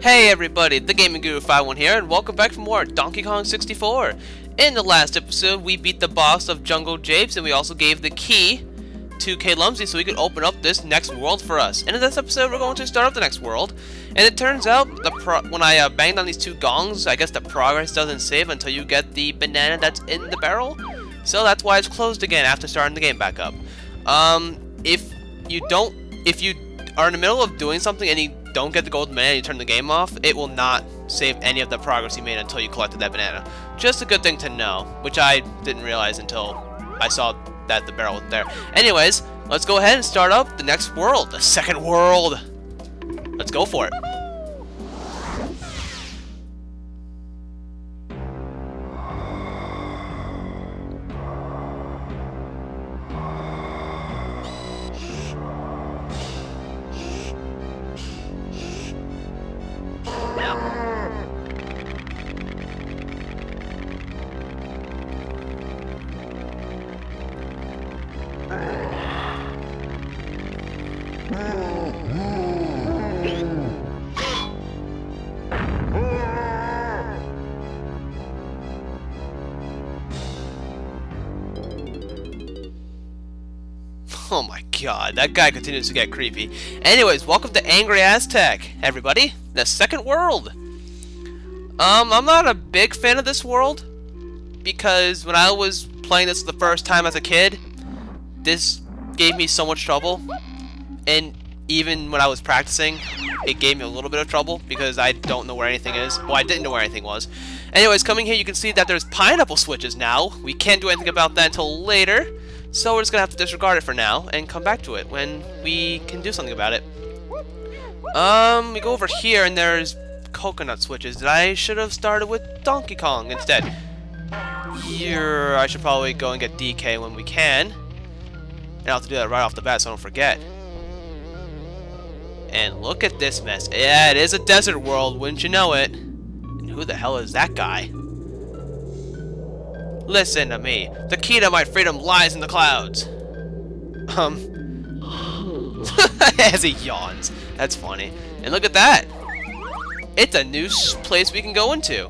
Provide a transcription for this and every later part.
Hey everybody, the Gaming Guru 51 here, and welcome back for more Donkey Kong 64. In the last episode, we beat the boss of Jungle Japes, and we also gave the key to K. Lumsy so he could open up this next world for us. And in this episode, we're going to start up the next world. And it turns out, when I banged on these two gongs, I guess the progress doesn't save until you get the banana that's in the barrel. So that's why it's closed again after starting the game back up. If you are in the middle of doing something and you don't get the golden banana and you turn the game off, it will not save any of the progress you made until you collected that banana. Just a good thing to know, which I didn't realize until I saw that the barrel was there. Anyways, let's go ahead and start up the next world, the second world. Let's go for it. Oh my god, that guy continues to get creepy. Anyways, welcome to Angry Aztec, everybody. The second world. I'm not a big fan of this world because when I was playing this the first time as a kid, this gave me so much trouble. And even when I was practicing, it gave me a little bit of trouble because I don't know where anything is. Well, I didn't know where anything was. Anyways, coming here, you can see that there's pineapple switches now. We can't do anything about that until later. So we're just going to have to disregard it for now and come back to it when we can do something about it. We go over here and there's coconut switches. I should have started with Donkey Kong instead. Here, I should probably go and get DK when we can. And I'll have to do that right off the bat so I don't forget. And look at this mess. Yeah, it is a desert world, wouldn't you know it? And who the hell is that guy? Listen to me. The key to my freedom lies in the clouds. As he yawns. That's funny. And look at that. It's a new place we can go into.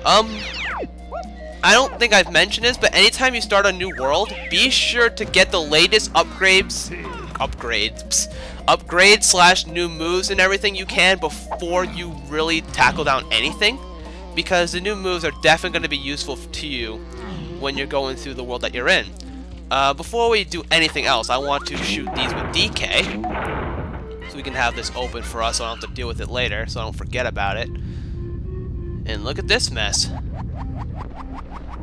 I don't think I've mentioned this, but anytime you start a new world, be sure to get the latest upgrades / new moves and everything you can before you really tackle down anything. Because the new moves are definitely going to be useful to you when you're going through the world that you're in. Before we do anything else, I want to shoot these with DK. So we can have this open for us so I don't have to deal with it later, so I don't forget about it. And look at this mess.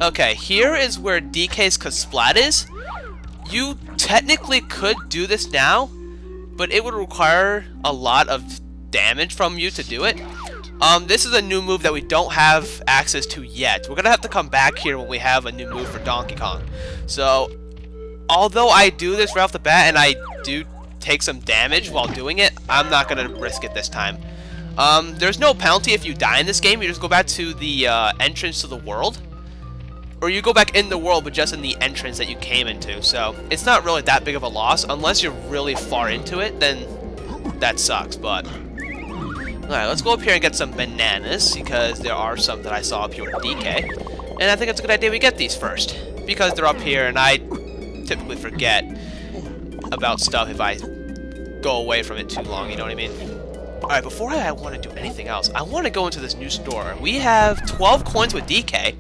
Okay, here is where DK's Kasplat is. You technically could do this now, but it would require a lot of damage from you to do it. This is a new move that we don't have access to yet. We're gonna have to come back here when we have a new move for Donkey Kong. So, although I do this right off the bat and I do take some damage while doing it, I'm not gonna risk it this time. There's no penalty if you die in this game. You just go back to the entrance to the world. Or you go back in the world, but just in the entrance that you came into. So, it's not really that big of a loss. Unless you're really far into it, then that sucks, but... Alright, let's go up here and get some bananas, because there are some that I saw up here with DK. And I think it's a good idea we get these first, because they're up here, and I typically forget about stuff if I go away from it too long, you know what I mean? Alright, before I want to do anything else, I want to go into this new store. We have 12 coins with DK,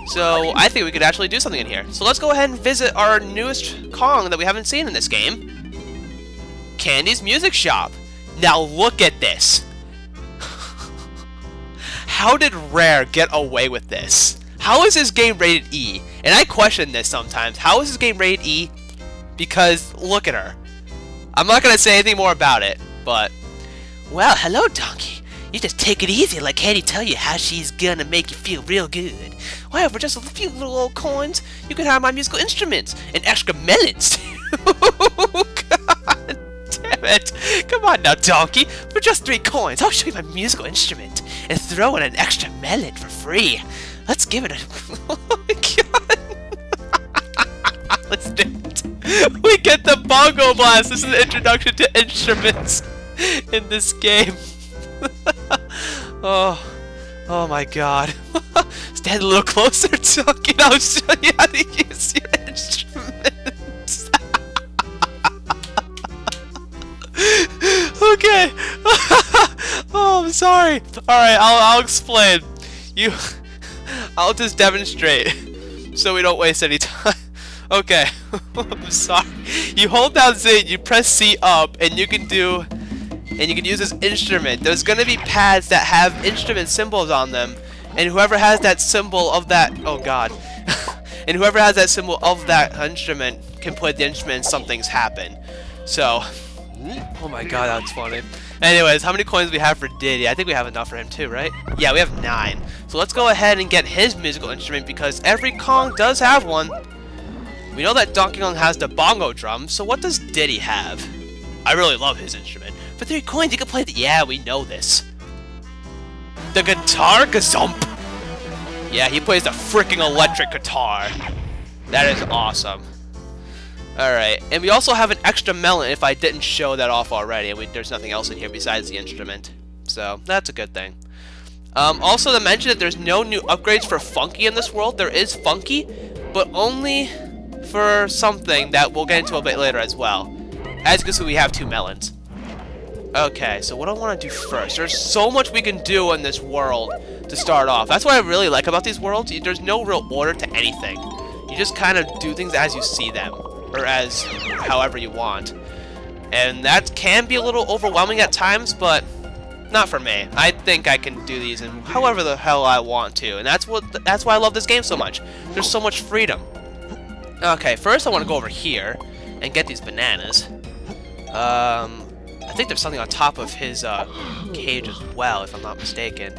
so I think we could actually do something in here. So let's go ahead and visit our newest Kong that we haven't seen in this game. Candy's Music Shop. Now look at this. How did Rare get away with this? How is this game rated E? And I question this sometimes. How is this game rated E? Because look at her. I'm not going to say anything more about it, but... Well, hello, Donkey. You just take it easy, like Candy tell you how she's gonna make you feel real good. Well, for just a few little old coins, you can have my musical instruments and extra melons. Oh, God damn it. Come on now, Donkey. For just 3 coins, I'll show you my musical instrument and throw in an extra melon for free. Let's give it a... Oh, my God. Let's do it. We get the Bongo Blast. This is an introduction to instruments in this game. Oh, oh my God. Stand a little closer so I'll show you how to use your instruments. Okay. Oh, I'm sorry. Alright, I'll explain. I'll just demonstrate so we don't waste any time. Okay. I'm sorry. You hold down Z, you press C up, and you can use this instrument. There's gonna be pads that have instrument symbols on them, and whoever has that symbol of that, oh God, and whoever has that symbol of that instrument can play the instrument and something's happen. So, oh my God, that's funny. Anyways, how many coins do we have for Diddy? I think we have enough for him too, right? Yeah, we have 9. So let's go ahead and get his musical instrument because every Kong does have one. We know that Donkey Kong has the bongo drum, so what does Diddy have? I really love his instrument. For 3 coins, you can play the— yeah, we know this. The guitar gazump. Yeah, he plays the freaking electric guitar. That is awesome. Alright, and we also have an extra melon if I didn't show that off already, and there's nothing else in here besides the instrument. So, that's a good thing. Also to mention that there's no new upgrades for Funky in this world. There is Funky, but only for something that we'll get into a bit later as well. As you can see, we have 2 melons. Okay, so what I want to do first, there's so much we can do in this world to start off. That's what I really like about these worlds. There's no real order to anything. You just kind of do things as you see them, or as however you want. And that can be a little overwhelming at times, but not for me. I think I can do these in however the hell I want to, and that's why I love this game so much. There's so much freedom. Okay, first I want to go over here and get these bananas. I think there's something on top of his cage as well, if I'm not mistaken.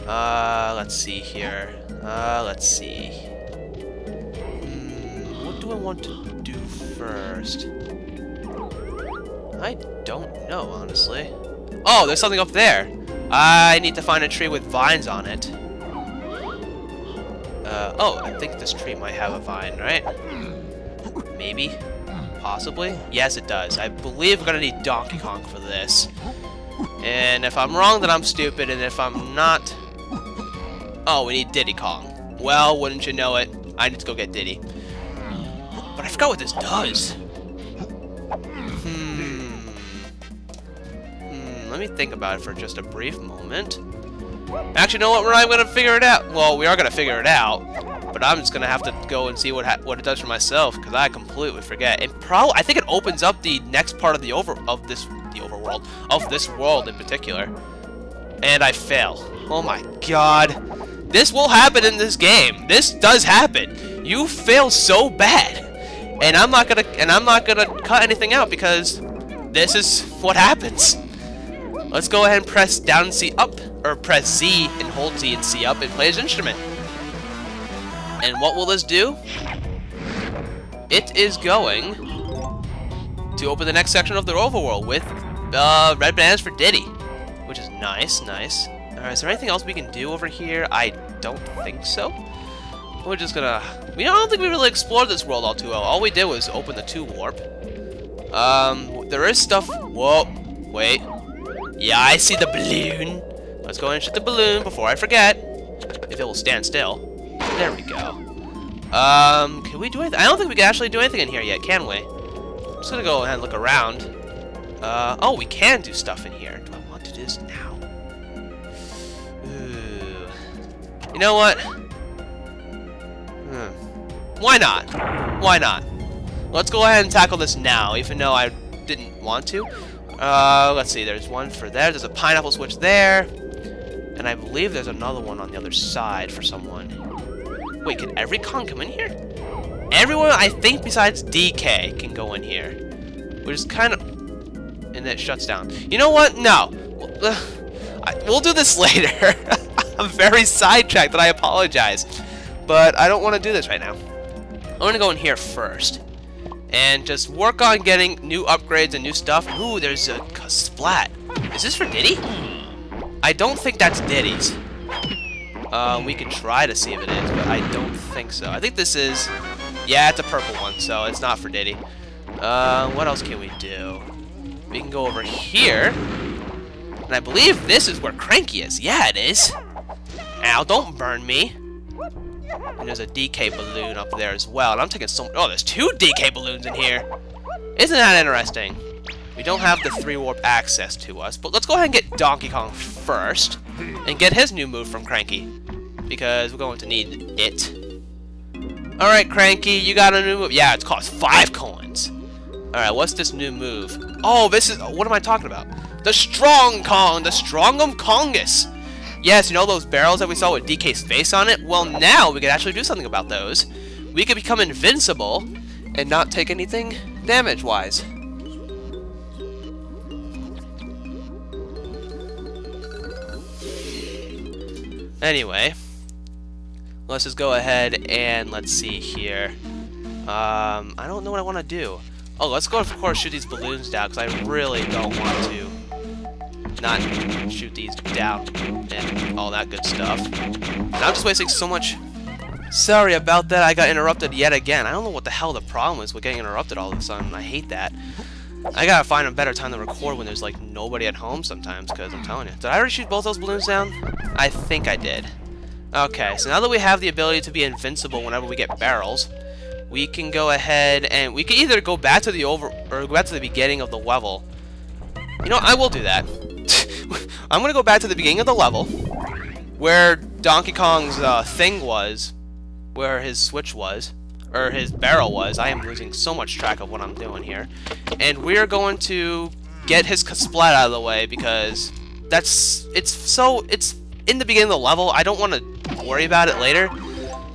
Let's see here. Let's see. What do I want to do first? I don't know, honestly. Oh, there's something up there. I need to find a tree with vines on it. Oh, I think this tree might have a vine, right? Maybe. Possibly? Yes, it does. I believe we're gonna need Donkey Kong for this. And if I'm wrong, then I'm stupid, and if I'm not... Oh, we need Diddy Kong. Well, wouldn't you know it, I need to go get Diddy. But I forgot what this does. Let me think about it for just a brief moment. Actually, you know what? We're not gonna figure it out. Well, we are gonna figure it out, but I'm just gonna have to go and see what it does for myself because I completely forget. And I think it opens up the next part of the overworld of this world in particular. And I fail. Oh my God! This will happen in this game. This does happen. You fail so bad, and I'm not gonna cut anything out because this is what happens. Let's go ahead and press down and C up, or press Z and hold Z and C up and play his instrument. And what will this do? It is going to open the next section of the overworld with red bananas for Diddy, which is nice, nice. Alright, is there anything else we can do over here? I don't think so. We're just gonna... I don't think we really explored this world all too well. All we did was open the 2 warp. There is stuff... Whoa, wait. Yeah, I see the balloon. Let's go ahead and shoot the balloon before I forget. If it will stand still. There we go. Can we do anything? I don't think we can actually do anything in here yet, can we? I'm just gonna go ahead and look around. Oh, we can do stuff in here. Do I want to do this now? Ooh. You know what? Why not? Why not? Let's go ahead and tackle this now, even though I didn't want to. Let's see, there's one for there, there's a pineapple switch there, and I believe there's another one on the other side for someone. Wait, can every Kong come in here? Everyone, I think, besides DK can go in here. Which is kind of... And then it shuts down. You know what? No. We'll do this later. I'm very sidetracked, and I apologize. But I don't want to do this right now. I'm going to go in here first. And just work on getting new upgrades and new stuff. Ooh, there's a splat. Is this for Diddy? I don't think that's Diddy's. We can try to see if it is, but I don't think so. I think this is... Yeah, it's a purple one, so it's not for Diddy. What else can we do? We can go over here. And I believe this is where Cranky is. Yeah, it is. Ow, don't burn me. And there's a DK balloon up there as well. And I'm taking so... Oh, there's 2 DK balloons in here. Isn't that interesting? We don't have the 3-warp access to us. But let's go ahead and get Donkey Kong first. And get his new move from Cranky. Because we're going to need it. Alright, Cranky, you got a new move. Yeah, it's cost 5 coins. Alright, what's this new move? Oh, this is... What am I talking about? The Strong Kong! The Strongum Kongus! Yes, you know those barrels that we saw with DK's face on it? Well, now we can actually do something about those. We can become invincible and not take anything damage-wise. Anyway, let's just go ahead and let's see here. I don't know what I want to do. Oh, let's go, of course, shoot these balloons down, because I really don't want to not shoot these down and all that good stuff. And I'm just wasting so much. Sorry about that, I got interrupted yet again. I don't know what the hell the problem is with getting interrupted all of a sudden. I hate that. I gotta find a better time to record when there's like nobody at home sometimes, because I'm telling you. Did I already shoot both those balloons down? I think I did. Okay, so now that we have the ability to be invincible whenever we get barrels, we can go ahead and we can either go back to the or go back to the beginning of the level. You know, I will do that. I'm gonna go back to the beginning of the level, where Donkey Kong's thing was, where his switch was, or his barrel was. I am losing so much track of what I'm doing here. And we're going to get his Splat out of the way, because it's in the beginning of the level. I don't want to worry about it later.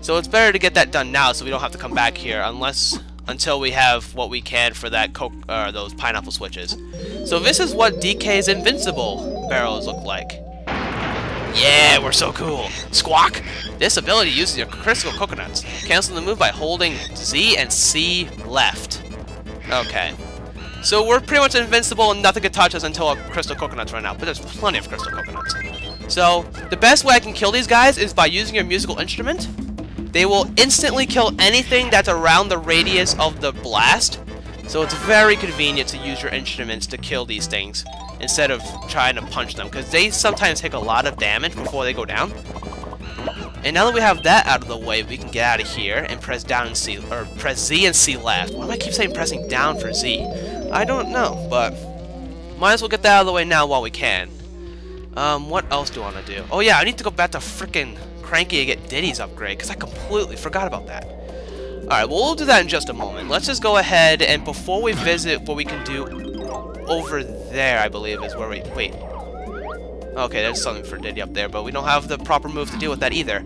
So it's better to get that done now so we don't have to come back here until we have what we can for that those pineapple switches. So this is what DK's invincible barrels look like. Yeah, we're so cool. Squawk! This ability uses your crystal coconuts. Cancel the move by holding Z and C left. Okay. So we're pretty much invincible and nothing can touch us until our crystal coconuts run out. But there's plenty of crystal coconuts. So the best way I can kill these guys is by using your musical instrument. They will instantly kill anything that's around the radius of the blast. So it's very convenient to use your instruments to kill these things instead of trying to punch them, because they sometimes take a lot of damage before they go down. And now that we have that out of the way, we can get out of here and press down and C, or press Z and C left. Why do I keep saying pressing down for Z? I don't know, but might as well get that out of the way now while we can. What else do I want to do? Oh yeah, I need to go back to frickin' Cranky and get Diddy's upgrade, because I completely forgot about that. Alright, well, we'll do that in just a moment. Let's just go ahead, and before we visit what we can do over there, I believe, is where we... Wait. Okay, there's something for Diddy up there, but we don't have the proper move to deal with that either.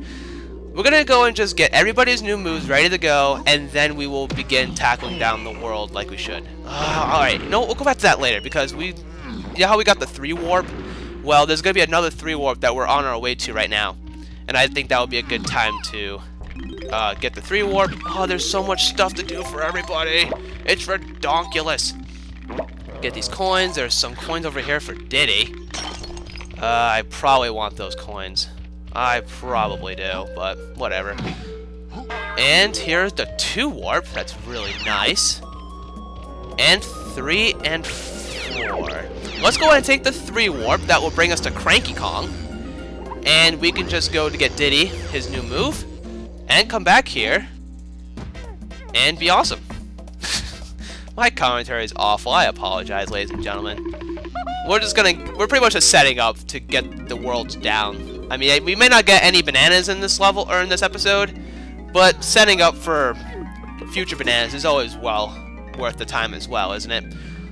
We're gonna go and just get everybody's new moves ready to go, and then we will begin tackling down the world like we should. Alright, no, we'll go back to that later, because you know how we got the 3-warp? Well, there's gonna be another 3-warp that we're on our way to right now. And I think that would be a good time to get the 3-warp. Oh, there's so much stuff to do for everybody. It's redonkulous. Get these coins. There's some coins over here for Diddy. I probably want those coins. I probably do, but whatever. And here's the 2-warp. That's really nice. And 3 and 4. Let's go ahead and take the 3-warp. That will bring us to Cranky Kong. And we can just go to get Diddy, his new move, and come back here, and be awesome. My commentary is awful. I apologize, ladies and gentlemen. We're pretty much just setting up to get the worlds down. I mean, we may not get any bananas in this level, or in this episode, but setting up for future bananas is always well worth the time as well, isn't it?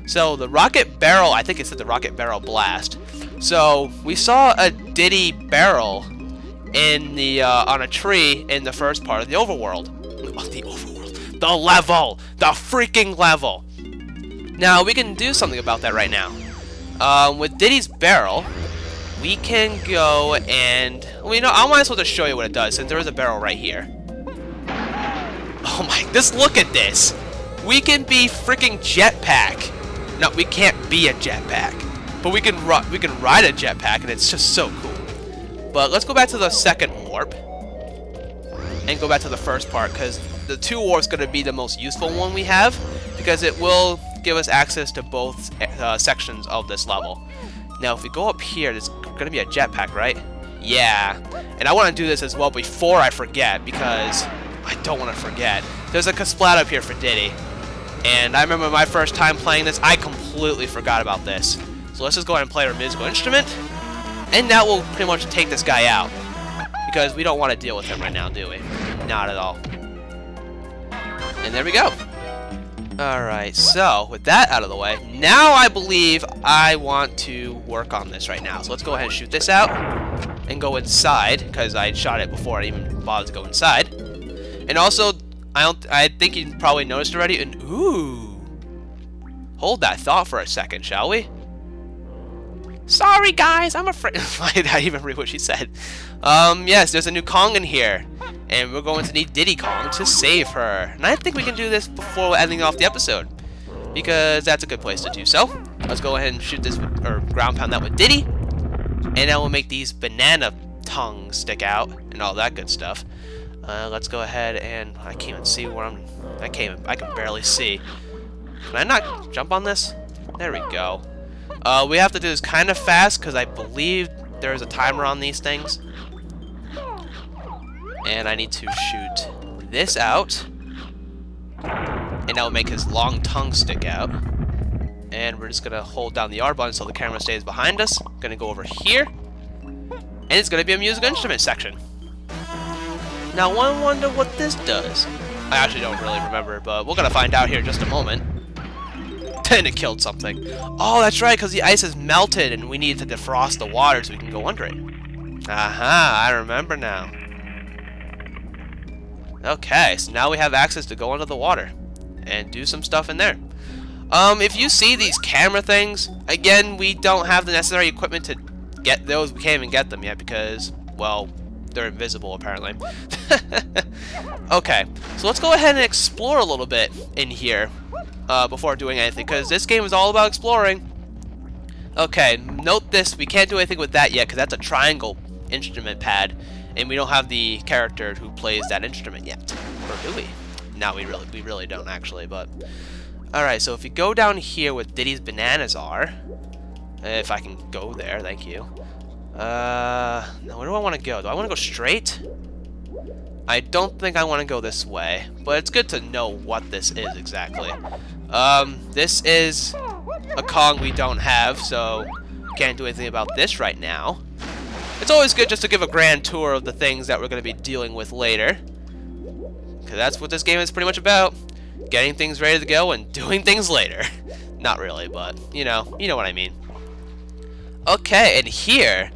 So, the rocket barrel, I think it said the rocket barrel blast. So, we saw a Diddy barrel in the, on a tree in the first part of the overworld. Oh, the overworld. The level! The freaking level! Now, we can do something about that right now. With Diddy's barrel, we can go and... Well, you know, I might as well just show you what it does, since there is a barrel right here. Oh my, just look at this! We can be freaking jetpack! No, we can't be a jetpack. But we can ride a jetpack, and it's just so cool. But let's go back to the second warp. And go back to the first part, because the 2 warp is going to be the most useful one we have. Because it will give us access to both sections of this level. Now, if we go up here, there's going to be a jetpack, right? Yeah. And I want to do this as well before I forget, because I don't want to forget. There's a Kasplat up here for Diddy. And I remember my first time playing this, I completely forgot about this. So let's just go ahead and play our musical instrument. And that will pretty much take this guy out. Because we don't want to deal with him right now, do we? Not at all. And there we go. Alright, so with that out of the way, now I believe I want to work on this right now. So let's go ahead and shoot this out and go inside, because I shot it before I even bothered to go inside. And also, I think you probably noticed already, and ooh, hold that thought for a second, shall we? Sorry guys, I'm afraid. Why did I even read what she said? Yes, there's a new Kong in here, and we're going to need Diddy Kong to save her. And I think we can do this before ending off the episode, because that's a good place to do so. Let's go ahead and shoot this, or ground pound that with Diddy, and then we'll make these banana tongues stick out and all that good stuff. Let's go ahead and I can't even see where I can barely see. Can I not jump on this? There we go. We have to do this kind of fast because I believe there's a timer on these things. And I need to shoot this out. And that will make his long tongue stick out. And we're just going to hold down the R button so the camera stays behind us. Going to go over here. And it's going to be a musical instrument section. Now, I wonder what this does. I actually don't really remember, but we're going to find out here in just a moment. And it killed something. Oh, that's right, because the ice is melted and we need to defrost the water so we can go under it. Aha, I remember now. Okay, so now we have access to go under the water and do some stuff in there. If you see these camera things, again, we don't have the necessary equipment to get those. We can't even get them yet because, well, they're invisible apparently. Okay, so let's go ahead and explore a little bit in here. Before doing anything, because this game is all about exploring. Okay, note this, we can't do anything with that yet because that's a triangle instrument pad, and we don't have the character who plays that instrument yet. Or do we? No, we really don't actually, but alright, so if you go down here where Diddy's bananas are, if I can go there, thank you. Now where do I want to go? Do I want to go straight? I don't think I want to go this way, but it's good to know what this is exactly. This is a Kong we don't have, so can't do anything about this right now. It's always good just to give a grand tour of the things that we're going to be dealing with later, because that's what this game is pretty much about. Getting things ready to go and doing things later. Not really, but you know what I mean. Okay, and here,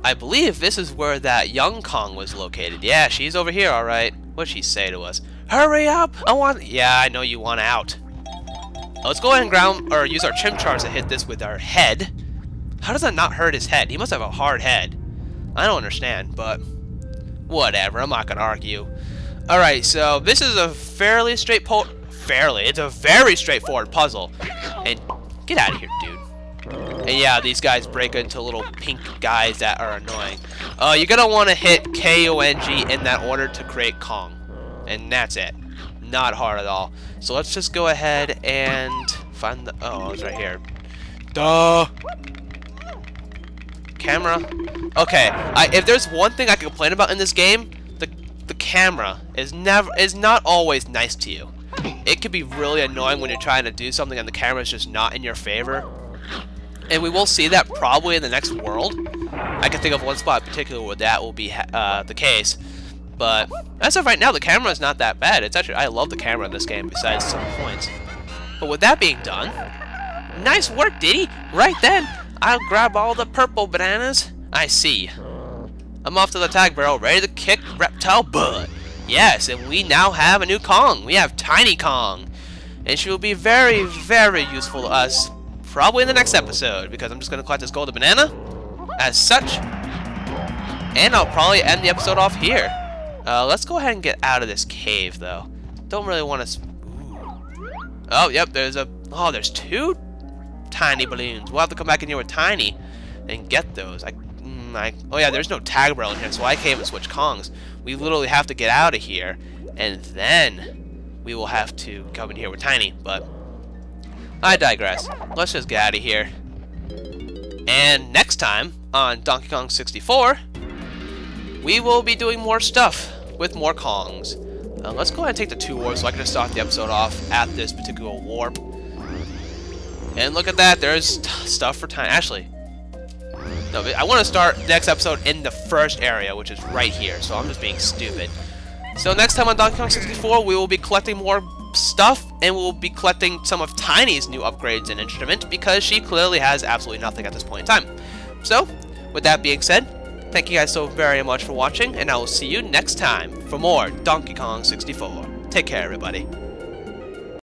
I believe this is where that young Kong was located. Yeah, she's over here, alright. What'd she say to us? Hurry up! Yeah, I know you want out. Let's go ahead and use our chimp charge to hit this with our head. How does that not hurt his head? He must have a hard head. I don't understand, but whatever, I'm not gonna argue. Alright, so this is a fairly straightforward... it's a very straightforward puzzle. And get out of here, dude. And yeah, these guys break into little pink guys that are annoying. You're gonna want to hit K-O-N-G in that order to create Kong. And that's it. Not hard at all. So let's just go ahead and find the... Oh, it's right here. Duh! Camera. Okay, if there's one thing I can complain about in this game, the camera is not always nice to you. It can be really annoying when you're trying to do something and the camera is just not in your favor. And we will see that probably in the next world. I can think of one spot in particular where that will be the case. But as of right now, the camera is not that bad. It's actually, I love the camera in this game besides some points. But with that being done, nice work, Diddy. Right then, I'll grab all the purple bananas. I see. I'm off to the tag barrel, ready to kick reptile butt. Yes, and we now have a new Kong. We have Tiny Kong. And she will be very, very useful to us. Probably in the next episode, because I'm just going to collect this golden banana, as such, and I'll probably end the episode off here. Let's go ahead and get out of this cave, though. Don't really want to... Oh, yep, there's two tiny balloons. We'll have to come back in here with Tiny and get those. Oh yeah, there's no tag barrel in here, so I can't even switch Kongs. We literally have to get out of here, and then we will have to come in here with Tiny, but... I digress. Let's just get out of here. And next time on Donkey Kong 64, we will be doing more stuff with more Kongs. Let's go ahead and take the 2 warps so I can just start the episode off at this particular warp. And look at that, there's stuff for time. Actually, no, I want to start next episode in the first area, which is right here, so I'm just being stupid. So next time on Donkey Kong 64, we will be collecting more stuff, and we'll be collecting some of Tiny's new upgrades and instrument, because she clearly has absolutely nothing at this point in time. So, with that being said, thank you guys so very much for watching, and I will see you next time for more Donkey Kong 64. Take care, everybody.